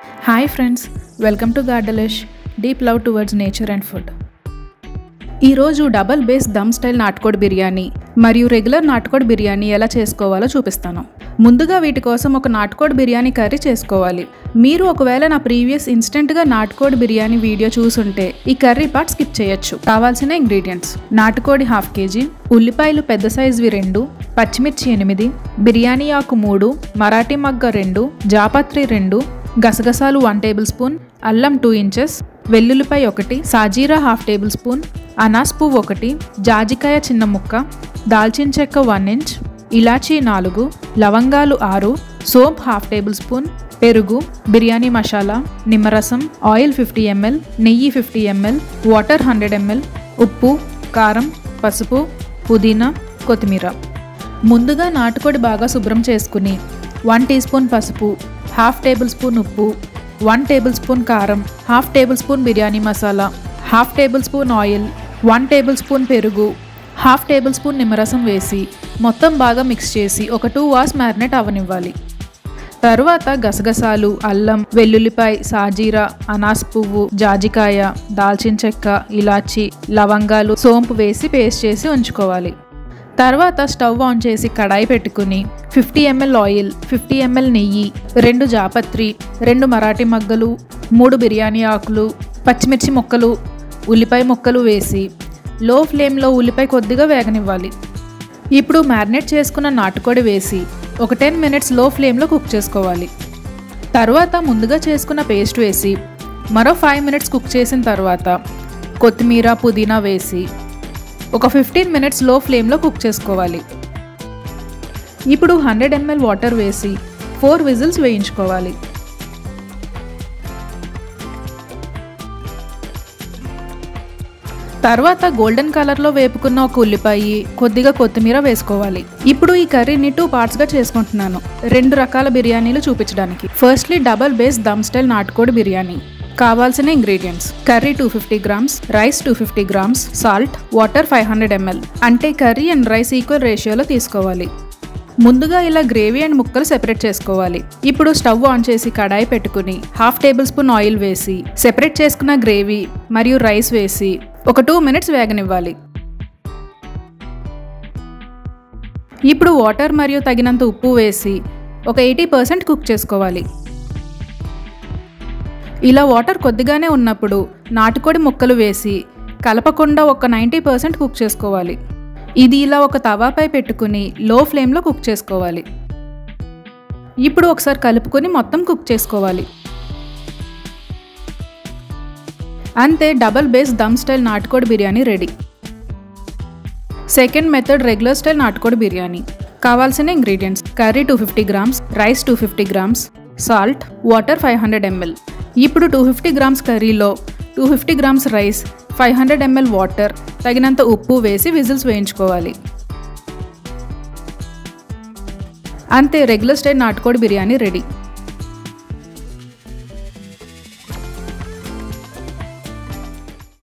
Hi friends, welcome to Gardelish, deep love towards nature and food. ఈరోజు double base dum style నాటుకోడి బిర్యానీ మరియు regular నాటుకోడి బిర్యానీ ఎలా చేసుకోవాలో చూపిస్తాను. ముందుగా వీటి కోసం ఒక నాటుకోడి బిర్యానీ కర్రీ చేసుకోవాలి. మీరు ఒకవేళ నా ప్రీవియస్ ఇన్స్టెంట్గా నాటుకోడి బిర్యానీ వీడియో చూసుంటే ఈ కర్రీ పార్ట్ స్కిప్ చేయొచ్చు. కావాల్సిన ఇంగ్రీడియంట్స్: నాటుకోడి 1/2 kg, ఉల్లిపాయలు పెద్ద సైజువి 2, పచ్చిమిర్చి 8, బిర్యానీ ఆకు 3, మరాఠీ మగ్గ 2, జాపత్రి 2, గసగసాలు 1 టేబుల్ స్పూన్, అల్లం 2 ఇంచెస్, వెల్లుల్లిపాయ 1, సాజీరా 1/2 టేబుల్ స్పూన్, అనాస్ పువ్వు 1, జాజికాయ చిన్న ముక్క, దాల్చిన చెక్క 1 ఇంచ్, ఇలాచీ 4, లవంగాలు 6, సోంప్ 1/2 టేబుల్ స్పూన్, పెరుగు, బిర్యానీ మసాలా, నిమ్మరసం, ఆయిల్ 50 ml, నెయ్యి 50 ml, వాటర్ 100 ml, ఉప్పు, కారం, పసుపు, పుదీనా, కొత్తిమీర. ముందుగా నాటుకోడి బాగా శుభ్రం చేసుకుని 1 టీ స్పూన్ పసుపు, 1/2 టేబుల్ స్పూన్ ఉప్పు, 1 టేబుల్ స్పూన్ కారం, 1/2 table spoon biryani masala, 1/2 table spoon oil, 1 table spoon పెరుగు, 1/2 టేబుల్ స్పూన్ నిమ్మరసం వేసి మొత్తం బాగా మిక్స్ చేసి ఒక 2 hours మ్యారినేట్ అవ్వనివ్వాలి. తరువాత గసగసాలు, అల్లం, వెల్లుల్లిపాయ, సాజీరా, అనాస్ పువ్వు, జాజికాయ, దాల్చిన చెక్క, ఇలాచి, లవంగాలు, సోంపు వేసి పేస్ట్ చేసి ఉంచుకోవాలి. తర్వాత స్టవ్ ఆన్ చేసి కడాయి పెట్టుకుని 50 ml ఆయిల్, 50 ml నెయ్యి, 2 జాపత్రి, 2 మరాఠీ మగ్గలు, 3 బిర్యానీ ఆకులు, పచ్చిమిర్చి ముక్కలు, ఉల్లిపాయ ముక్కలు వేసి లో ఫ్లేమ్లో ఉల్లిపాయ కొద్దిగా వేగనివ్వాలి. ఇప్పుడు మ్యారినేట్ చేసుకున్న నాటుకోడి వేసి ఒక 10 minutes లో ఫ్లేమ్లో కుక్ చేసుకోవాలి. తర్వాత ముందుగా చేసుకున్న పేస్ట్ వేసి మరో 5 minutes కుక్ చేసిన తర్వాత కొత్తిమీర, పుదీనా వేసి ఒక 15 minutes లో ఫ్లేమ్లో కుక్ చేసుకోవాలి. ఇప్పుడు 100 ml వాటర్ వేసి 4 విజిల్స్ వేయించుకోవాలి. తర్వాత గోల్డెన్ కలర్లో వేపుకున్న ఒక ఉల్లిపాయ, కొద్దిగా కొత్తిమీర వేసుకోవాలి. ఇప్పుడు ఈ కర్రీని 2 partsగా చేసుకుంటున్నాను, 2 రకాల బిర్యానీలు చూపించడానికి. Firstly double base dum style నాటుకోడి బిర్యానీ. కావాల్సిన ingredients: curry 250 grams, rice 250 grams, salt, water 500 ml. అంటే కర్రీ అండ్ రైస్ ఈక్వల్ రేషియోలో తీసుకోవాలి. ముందుగా ఇలా గ్రేవీ అండ్ ముక్కలు సెపరేట్ చేసుకోవాలి. ఇప్పుడు స్టవ్ ఆన్ చేసి కడాయి పెట్టుకుని 1/2 టేబుల్ స్పూన్ ఆయిల్ వేసి సెపరేట్ చేసుకున్న గ్రేవీ మరియు రైస్ వేసి ఒక 2 minutes వేగనివ్వాలి. ఇప్పుడు వాటర్ మరియు తగినంత ఉప్పు వేసి ఒక 80% కుక్ చేసుకోవాలి. ఇలా వాటర్ కొద్దిగానే ఉన్నప్పుడు నాటుకోడి ముక్కలు వేసి కలపకుండా ఒక 90% కుక్ చేసుకోవాలి. ఇది ఇలా ఒక తవాపై పెట్టుకుని లో ఫ్లేమ్లో కుక్ చేసుకోవాలి. ఇప్పుడు ఒకసారి కలుపుకొని మొత్తం కుక్ చేసుకోవాలి. అంతే, డబల్ బేస్ దమ్ స్టైల్ నాటుకోడి biryani ready. Second method regular style నాటుకోడి బిర్యానీ. కావాల్సిన ingredients: curry 250 grams, rice 250 grams, salt, water 500 ml. ఇప్పుడు 250 grams కర్రీలో 250 grams రైస్, 500 ml వాటర్, తగినంత ఉప్పు వేసి విజిల్స్ వేయించుకోవాలి. అంతే, రెగ్యులర్ స్టైల్ నాటుకోడి బిర్యానీ రెడీ.